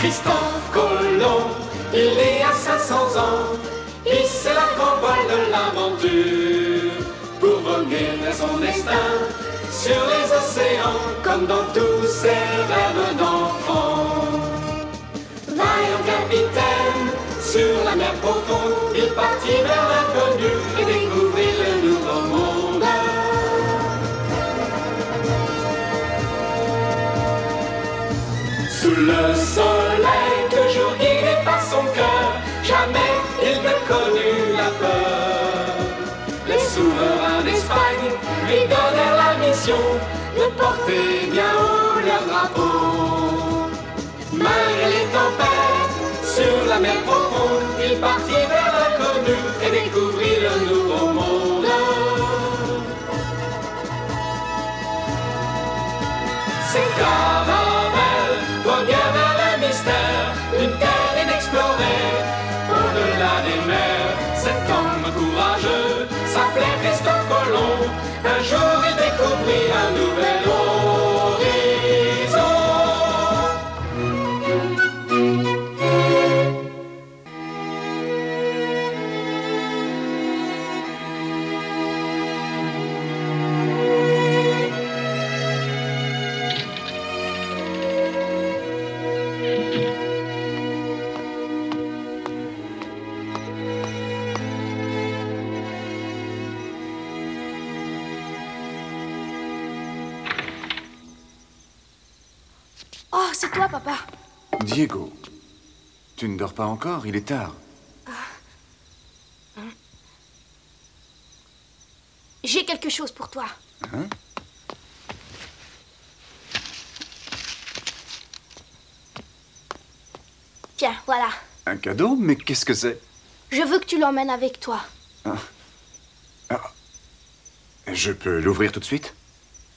Christophe Colomb, il est à 500 ans, et c'est la grande voile de l'aventure, pour voguer vers son destin, sur les océans, comme dans tous ses rêves d'enfant. Vaillant capitaine, sur la mer profonde, il partit vers l'inconnu et découvrit le nouveau monde. Sous le soleil, toujours guidé par son cœur, jamais il ne connut la peur. Les souverains d'Espagne lui donnèrent la mission de porter bien haut leur drapeau. Malgré les tempêtes, sur la mer profonde, il partit vers l'inconnu et découvrit le nouveau monde. Ces caravelles voguèrent vers le mystère d'une terre inexplorée, au-delà des mers. Cet homme courageux s'appelait Christophe Colomb. Un jour il découvrit un nouvel horizon. Oh, c'est toi, papa. Diego, tu ne dors pas encore, il est tard. J'ai quelque chose pour toi. Hein? Tiens, voilà. Un cadeau? Mais qu'est-ce que c'est? Je veux que tu l'emmènes avec toi. Je peux l'ouvrir tout de suite?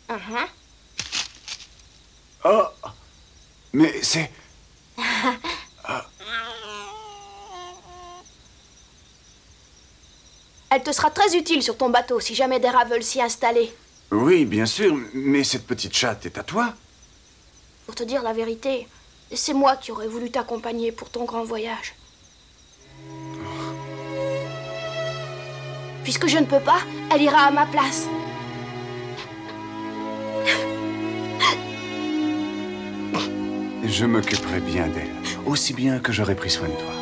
Uh-huh. Oh! Mais c'est... Elle te sera très utile sur ton bateau si jamais des rats veulent s'y installer. Oui, bien sûr, mais cette petite chatte est à toi? Pour te dire la vérité, c'est moi qui aurais voulu t'accompagner pour ton grand voyage. Puisque je ne peux pas, elle ira à ma place. Je m'occuperai bien d'elle, aussi bien que j'aurais pris soin de toi.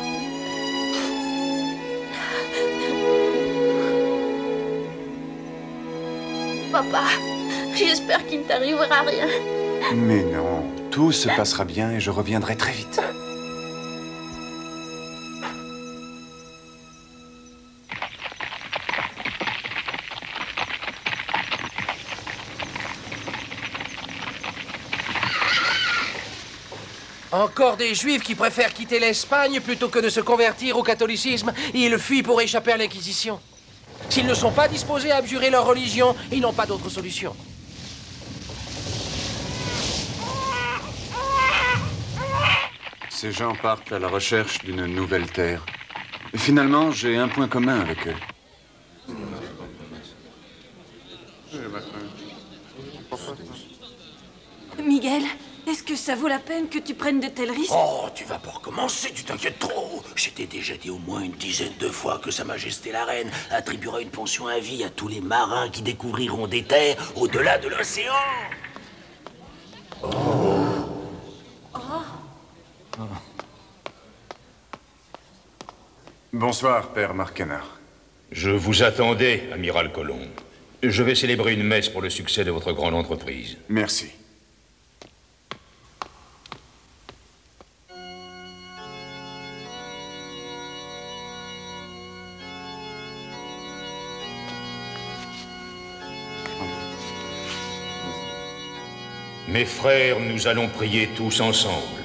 Papa, j'espère qu'il ne t'arrivera rien. Mais non, tout se passera bien et je reviendrai très vite. Encore des juifs qui préfèrent quitter l'Espagne plutôt que de se convertir au catholicisme. Ils fuient pour échapper à l'Inquisition. S'ils ne sont pas disposés à abjurer leur religion, ils n'ont pas d'autre solution. Ces gens partent à la recherche d'une nouvelle terre. Et finalement, j'ai un point commun avec eux. Miguel, est-ce que ça vaut la peine que tu prennes de tels risques? Oh, tu vas pas recommencer, tu t'inquiètes trop. Je t'ai déjà dit au moins une dizaine de fois que Sa Majesté la Reine attribuera une pension à vie à tous les marins qui découvriront des terres au-delà de l'océan. Bonsoir, Père Marcanard. Je vous attendais, amiral Colomb. Je vais célébrer une messe pour le succès de votre grande entreprise. Merci. Mes frères, nous allons prier tous ensemble.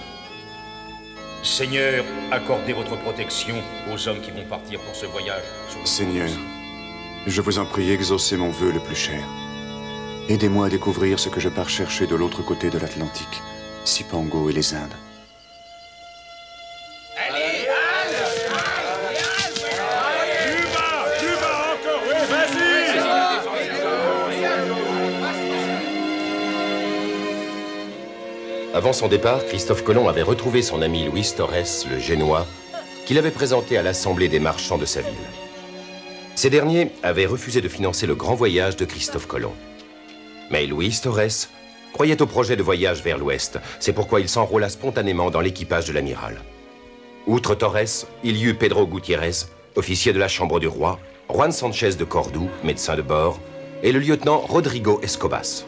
Seigneur, accordez votre protection aux hommes qui vont partir pour ce voyage. Seigneur, je vous en prie, exaucez mon vœu le plus cher. Aidez-moi à découvrir ce que je pars chercher de l'autre côté de l'Atlantique, Cipango et les Indes. Avant son départ, Christophe Colomb avait retrouvé son ami Luis Torres, le Génois, qu'il avait présenté à l'Assemblée des marchands de sa ville. Ces derniers avaient refusé de financer le grand voyage de Christophe Colomb. Mais Luis Torres croyait au projet de voyage vers l'Ouest. C'est pourquoi il s'enrôla spontanément dans l'équipage de l'amiral. Outre Torres, il y eut Pedro Gutiérrez, officier de la Chambre du Roi, Juan Sanchez de Cordoue, médecin de bord, et le lieutenant Rodrigo Escobas.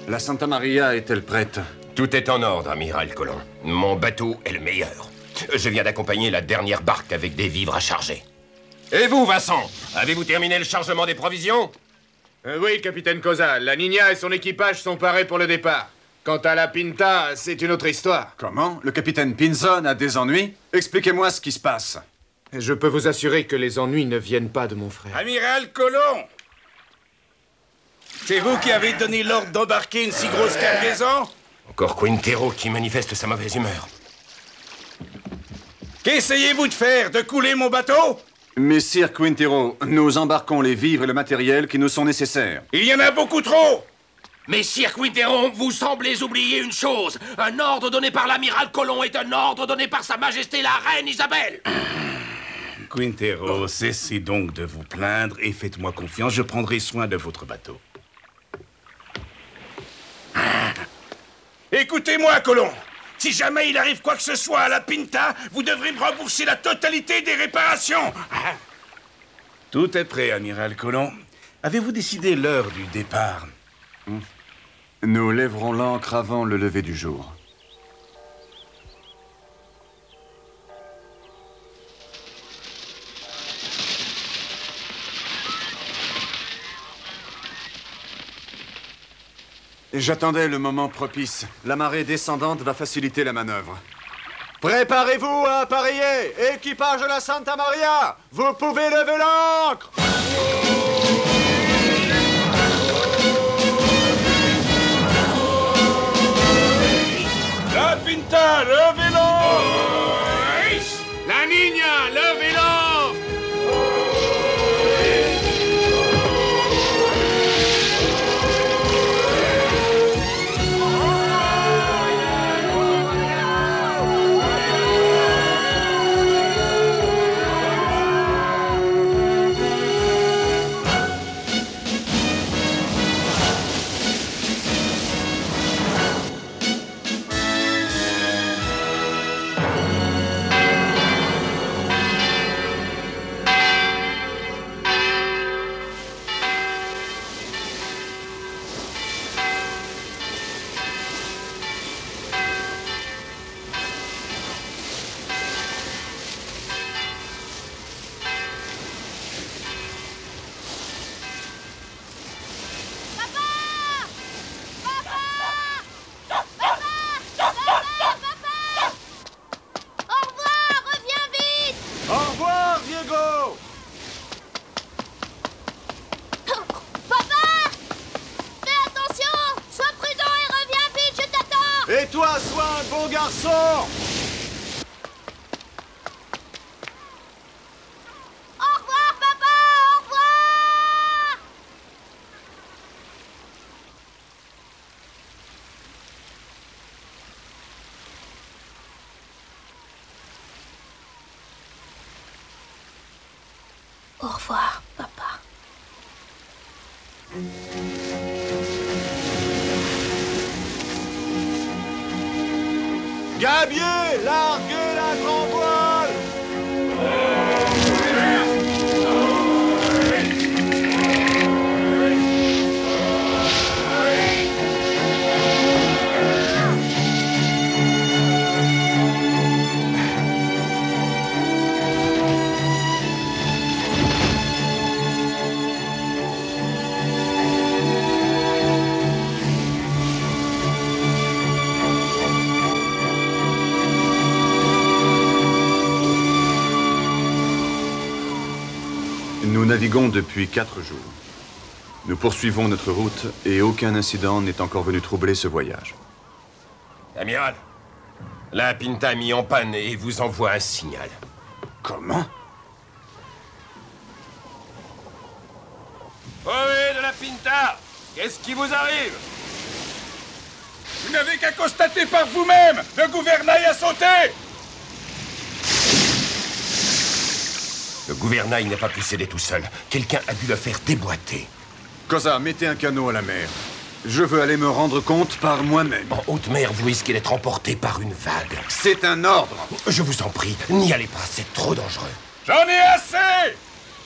La Santa Maria est-elle prête? Tout est en ordre, amiral Colomb. Mon bateau est le meilleur. Je viens d'accompagner la dernière barque avec des vivres à charger. Et vous, Vincent, avez-vous terminé le chargement des provisions? Oui, capitaine Cosa. La Niña et son équipage sont parés pour le départ. Quant à la Pinta, c'est une autre histoire. Comment? Le capitaine Pinzon a des ennuis? Expliquez-moi ce qui se passe. Je peux vous assurer que les ennuis ne viennent pas de mon frère. Amiral Colomb! C'est vous qui avez donné l'ordre d'embarquer une si grosse cargaison? Encore Quintero qui manifeste sa mauvaise humeur. Qu'essayez-vous de faire? De couler mon bateau? Messire Quintero, nous embarquons les vivres et le matériel qui nous sont nécessaires. Il y en a beaucoup trop! Messire Quintero, vous semblez oublier une chose. Un ordre donné par l'amiral Colomb est un ordre donné par Sa Majesté la Reine Isabelle. Quintero, cessez donc de vous plaindre et faites-moi confiance, je prendrai soin de votre bateau. Écoutez-moi, Colomb. Si jamais il arrive quoi que ce soit à la Pinta, vous devrez me rembourser la totalité des réparations. Tout est prêt, amiral Colomb. Avez-vous décidé l'heure du départ? Nous lèverons l'ancre avant le lever du jour. J'attendais le moment propice. La marée descendante va faciliter la manœuvre. Préparez-vous à appareiller! Équipage de la Santa Maria! Vous pouvez lever l'ancre! La Pinta, levez l'ancre! La Niña, levez l'ancre! Et toi, sois un bon garçon! Au revoir, papa! Au revoir! Au revoir, papa. Gabier, larguez la grand voile! Nous naviguons depuis 4 jours. Nous poursuivons notre route et aucun incident n'est encore venu troubler ce voyage. Amiral, la Pinta a mis en panne et vous envoie un signal. Comment? Formez de Pinta. Qu'est-ce qui vous arrive? Vous n'avez qu'à constater par vous-même. Le gouvernail a sauté. Le gouvernail n'a pas pu céder tout seul. Quelqu'un a dû le faire déboîter. Cosa, mettez un canot à la mer. Je veux aller me rendre compte par moi-même. En haute mer, vous risquez d'être emporté par une vague. C'est un ordre. Je vous en prie, n'y allez pas, c'est trop dangereux. J'en ai assez.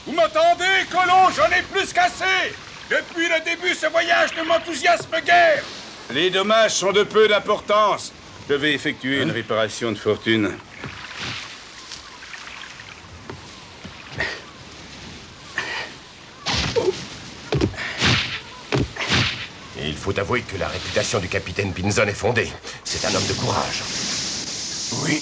Vous m'entendez, colon? J'en ai plus qu'assez. Depuis le début, ce voyage ne m'enthousiasme guère. Les dommages sont de peu d'importance. Je vais effectuer une réparation de fortune. Il faut avouer que la réputation du capitaine Pinzon est fondée. C'est un homme de courage. Oui.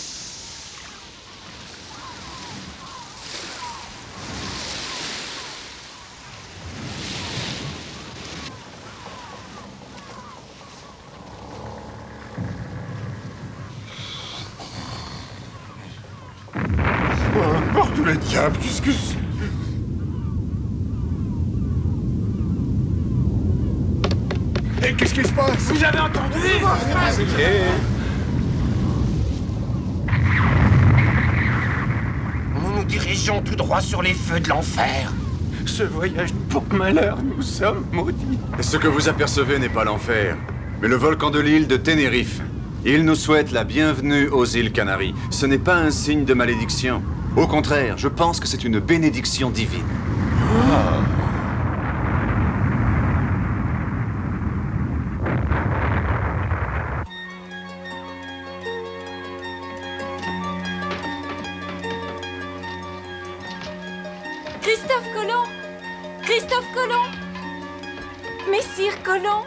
Porte le diable, qu'est-ce que c'est? Et qu'est-ce qui se passe? Vous avez entendu? Nous nous dirigeons tout droit sur les feux de l'enfer. Ce voyage nous porte malheur, nous sommes maudits. Ce que vous apercevez n'est pas l'enfer, mais le volcan de l'île de Tenerife. Il nous souhaite la bienvenue aux îles Canaries. Ce n'est pas un signe de malédiction. Au contraire, je pense que c'est une bénédiction divine. Christophe Colomb! Christophe Colomb! Messire Colomb!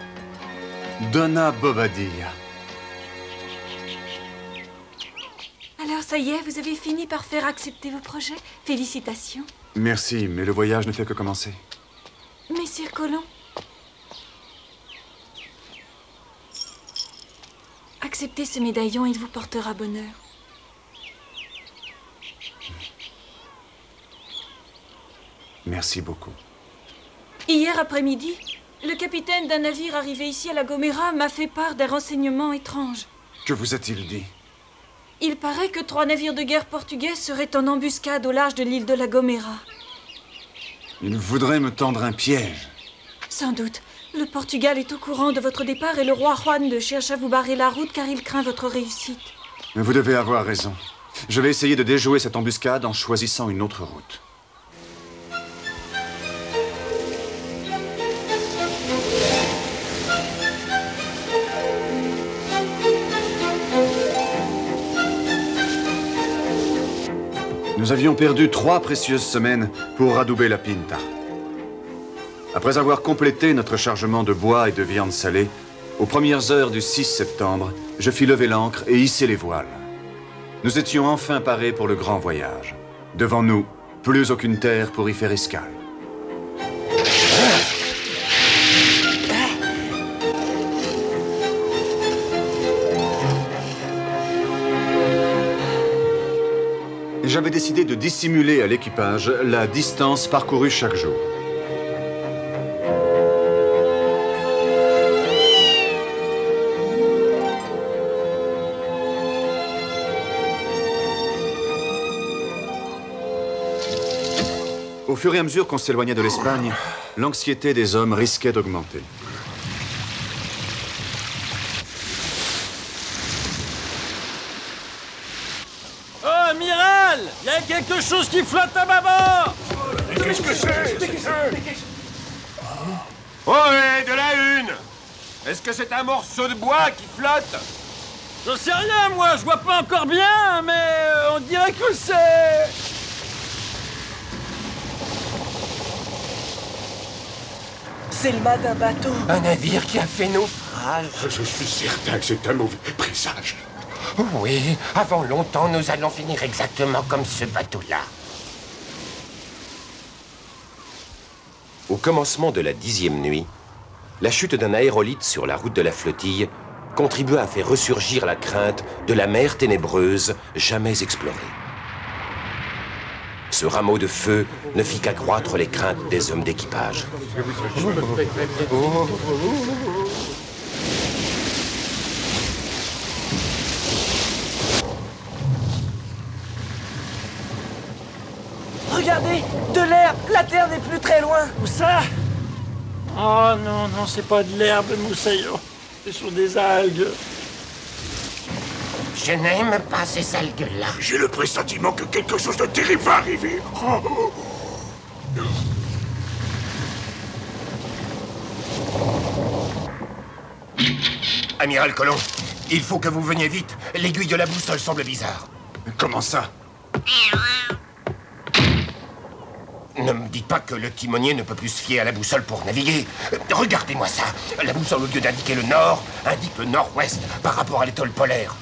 Donna Bobadilla. Alors ça y est, vous avez fini par faire accepter vos projets? Félicitations. Merci, mais le voyage ne fait que commencer. Messire Colomb. Acceptez ce médaillon, il vous portera bonheur. Merci beaucoup. Hier après-midi, le capitaine d'un navire arrivé ici à La Gomera m'a fait part d'un renseignement étrange. Que vous a-t-il dit? Il paraît que 3 navires de guerre portugais seraient en embuscade au large de l'île de La Gomera. Il voudrait me tendre un piège. Sans doute. Le Portugal est au courant de votre départ et le roi Juan cherche à vous barrer la route car il craint votre réussite. Vous devez avoir raison. Je vais essayer de déjouer cette embuscade en choisissant une autre route. Nous avions perdu 3 précieuses semaines pour adouber la Pinta. Après avoir complété notre chargement de bois et de viande salée, aux premières heures du 6 septembre, je fis lever l'ancre et hisser les voiles. Nous étions enfin parés pour le grand voyage. Devant nous, plus aucune terre pour y faire escale. J'avais décidé de dissimuler à l'équipage la distance parcourue chaque jour. Au fur et à mesure qu'on s'éloignait de l'Espagne, l'anxiété des hommes risquait d'augmenter. Oh, amiral! Il y a quelque chose qui flotte à bâbord! Mais qu'est-ce que c'est? Ouais, de la une! Est-ce que c'est un morceau de bois qui flotte? J'en sais rien, moi, je vois pas encore bien, mais on dirait que c'est... C'est le mât d'un bateau. Un navire qui a fait naufrage. Je suis certain que c'est un mauvais présage. Oui, avant longtemps, nous allons finir exactement comme ce bateau-là. Au commencement de la 10e nuit, la chute d'un aérolite sur la route de la flottille contribua à faire ressurgir la crainte de la mer ténébreuse jamais explorée. Ce rameau de feu ne fit qu'accroître les craintes des hommes d'équipage. Regardez, de l'herbe, la terre n'est plus très loin. Où ça? Oh non, non, c'est pas de l'herbe, Moussaillon. Ce sont des algues. Je n'aime pas ces algues-là. J'ai le pressentiment que quelque chose de terrible va arriver. Oh. Amiral Colomb, il faut que vous veniez vite. L'aiguille de la boussole semble bizarre. Comment ça? Ne me dites pas que le timonier ne peut plus se fier à la boussole pour naviguer. Regardez-moi ça. La boussole, au lieu d'indiquer le nord, indique le nord-ouest par rapport à l'étoile polaire.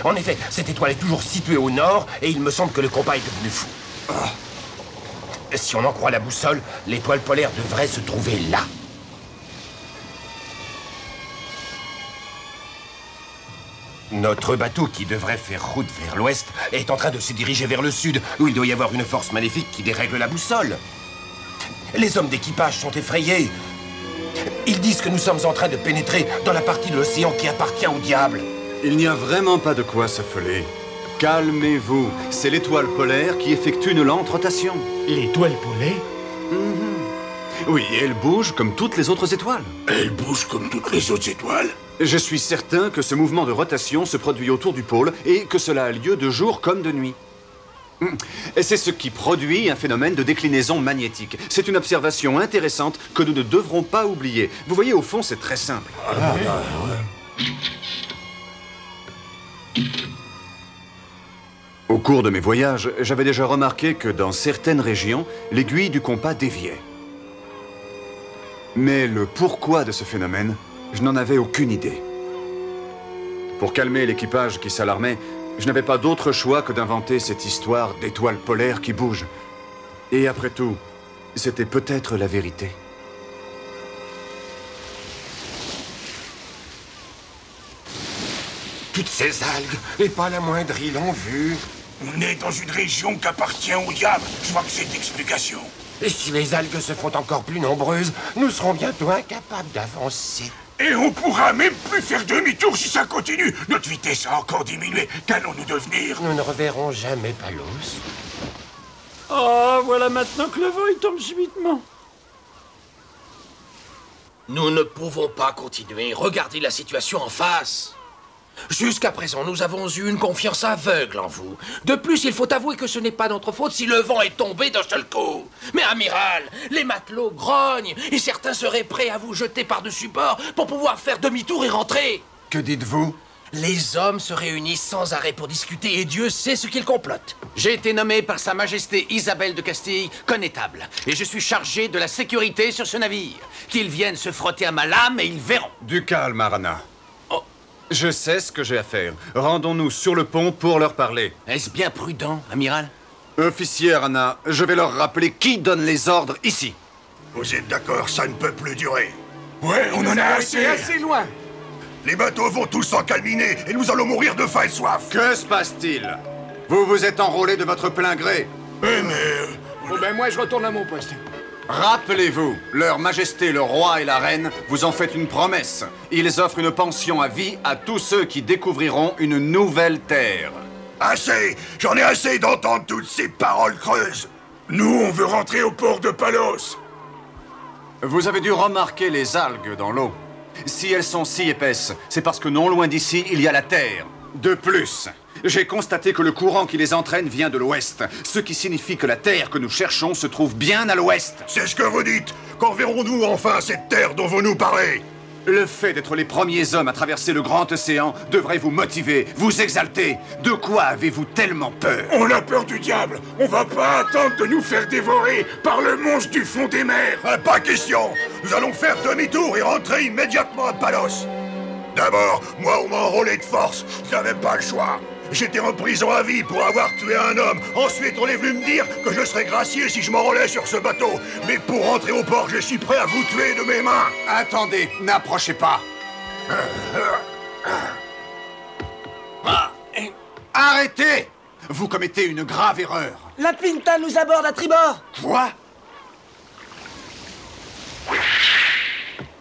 En effet, cette étoile est toujours située au nord et il me semble que le compas est devenu fou. Si on en croit la boussole, l'étoile polaire devrait se trouver là. Notre bateau, qui devrait faire route vers l'ouest, est en train de se diriger vers le sud, où il doit y avoir une force maléfique qui dérègle la boussole. Les hommes d'équipage sont effrayés. Ils disent que nous sommes en train de pénétrer dans la partie de l'océan qui appartient au diable. Il n'y a vraiment pas de quoi s'affoler. Calmez-vous. C'est l'étoile polaire qui effectue une lente rotation. L'étoile polaire? Oui, elle bouge comme toutes les autres étoiles. Elle bouge comme toutes les autres étoiles? Je suis certain que ce mouvement de rotation se produit autour du pôle et que cela a lieu de jour comme de nuit. Et c'est ce qui produit un phénomène de déclinaison magnétique. C'est une observation intéressante que nous ne devrons pas oublier. Vous voyez, au fond, c'est très simple. Au cours de mes voyages, j'avais déjà remarqué que dans certaines régions, l'aiguille du compas déviait. Mais le pourquoi de ce phénomène, je n'en avais aucune idée. Pour calmer l'équipage qui s'alarmait, je n'avais pas d'autre choix que d'inventer cette histoire d'étoile polaire qui bouge. Et après tout, c'était peut-être la vérité. Toutes ces algues, et pas la moindre île en vue. On est dans une région qui appartient au diable. Je vois que c'est d'explication. Et si les algues se font encore plus nombreuses, nous serons bientôt incapables d'avancer. Et on pourra même plus faire demi-tour si ça continue. Notre vitesse a encore diminué. Qu'allons-nous devenir? Nous ne reverrons jamais Palos. Oh, voilà maintenant que le vent il tombe subitement. Nous ne pouvons pas continuer. Regardez la situation en face. Jusqu'à présent, nous avons eu une confiance aveugle en vous. De plus, il faut avouer que ce n'est pas notre faute si le vent est tombé d'un seul coup. Mais amiral, les matelots grognent et certains seraient prêts à vous jeter par-dessus bord pour pouvoir faire demi-tour et rentrer. Que dites-vous? Les hommes se réunissent sans arrêt pour discuter et Dieu sait ce qu'ils complotent. J'ai été nommé par Sa Majesté Isabelle de Castille connétable et je suis chargé de la sécurité sur ce navire. Qu'ils viennent se frotter à ma lame et ils verront. Du calme, Arana. Je sais ce que j'ai à faire. Rendons-nous sur le pont pour leur parler. Est-ce bien prudent, amiral? Officier Arana, je vais leur rappeler qui donne les ordres ici. Vous êtes d'accord, ça ne peut plus durer. Ouais, on en a assez. Assez loin. Les bateaux vont tous s'encalminer et nous allons mourir de faim et soif. Que se passe-t-il? Vous vous êtes enrôlé de votre plein gré. Mais... Bon ben moi je retourne à mon poste. Rappelez-vous, leur majesté le roi et la reine vous ont fait une promesse. Ils offrent une pension à vie à tous ceux qui découvriront une nouvelle terre. Assez! J'en ai assez d'entendre toutes ces paroles creuses. Nous, on veut rentrer au port de Palos. Vous avez dû remarquer les algues dans l'eau. Si elles sont si épaisses, c'est parce que non loin d'ici, il y a la terre. De plus, j'ai constaté que le courant qui les entraîne vient de l'ouest, ce qui signifie que la terre que nous cherchons se trouve bien à l'ouest. C'est ce que vous dites. Quand verrons-nous enfin cette terre dont vous nous parlez? Le fait d'être les premiers hommes à traverser le grand océan devrait vous motiver, vous exalter. De quoi avez-vous tellement peur? On a peur du diable. On va pas attendre de nous faire dévorer par le monstre du fond des mers. Pas question. Nous allons faire demi-tour et rentrer immédiatement à Palos. D'abord, moi, on m'a enrôlé de force. Je n'avais pas le choix. J'étais en prison à vie pour avoir tué un homme. Ensuite, on est venu me dire que je serais gracié si je m'enrôlais sur ce bateau. Mais pour rentrer au port, je suis prêt à vous tuer de mes mains. Attendez, n'approchez pas. Arrêtez! Vous commettez une grave erreur. La Pinta nous aborde à tribord. Quoi?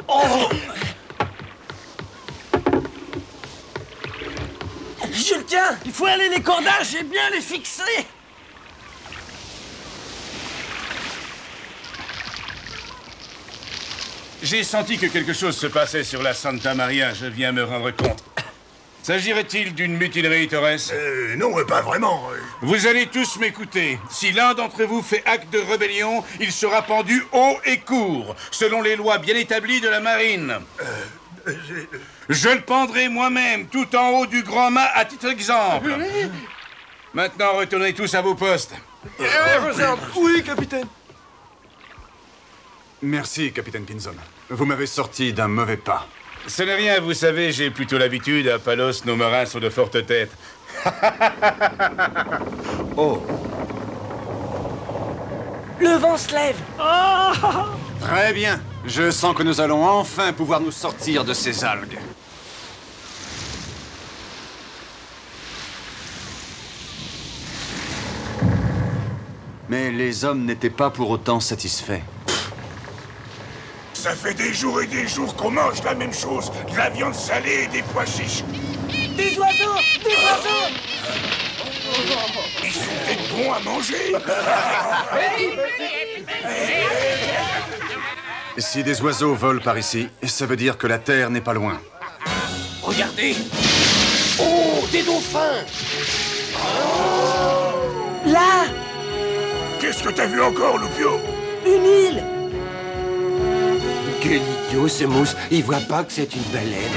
Oh! Je le tiens! Il faut aller les cordages et bien les fixer! J'ai senti que quelque chose se passait sur la Santa Maria, je viens me rendre compte. S'agirait-il d'une mutinerie, Torres? Non, pas vraiment. Vous allez tous m'écouter. Si l'un d'entre vous fait acte de rébellion, il sera pendu haut et court, selon les lois bien établies de la marine. Je le pendrai moi-même, tout en haut du grand mât, à titre d'exemple. Maintenant, retournez tous à vos postes. Oui, capitaine. Merci, capitaine Pinzon. Vous m'avez sorti d'un mauvais pas. Ce n'est rien, vous savez, j'ai plutôt l'habitude. À Palos, nos marins sont de fortes têtes. Oh. Le vent se lève. Oh! Très bien. Je sens que nous allons enfin pouvoir nous sortir de ces algues. Mais les hommes n'étaient pas pour autant satisfaits. Ça fait des jours et des jours qu'on mange la même chose. De la viande salée et des pois chiches. Des oiseaux! Des oiseaux! Ils sont peut-être bons à manger. Si des oiseaux volent par ici, ça veut dire que la Terre n'est pas loin. Regardez! Oh, des dauphins! Là! Qu'est-ce que t'as vu encore, Loupio? Une île! Quel idiot, ce mousse. Il voit pas que c'est une baleine.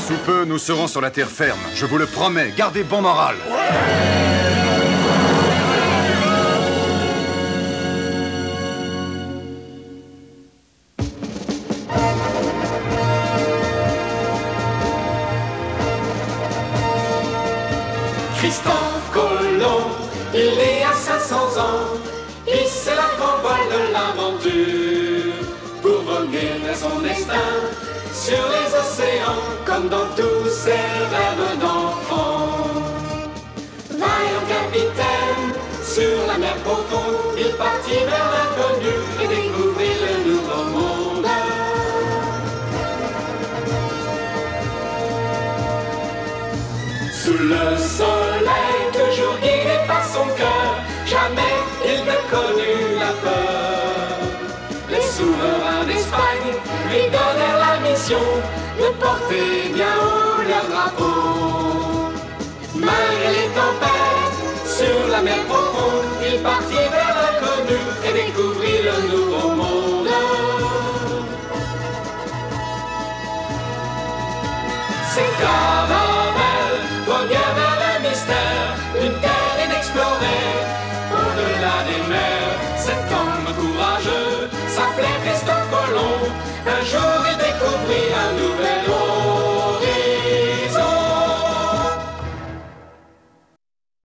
Sous peu, nous serons sur la terre ferme. Je vous le promets. Gardez bon moral. Christophe Colomb, il est à 500 ans. Et c'est la grande voile de l'aventure pour voguer vers son destin sur les océans comme dans tous ses rêves d'enfant. Vaillant capitaine, sur la mer profonde, il partit vers l'inconnu et découvrit le nouveau monde. Sous le soleil, toujours guidé par son cœur, jamais il ne connut la peur. Les souverains d'Espagne lui donnèrent la mission de porter bien haut leur drapeau. Malgré les tempêtes, sur la mer profonde, il partit vers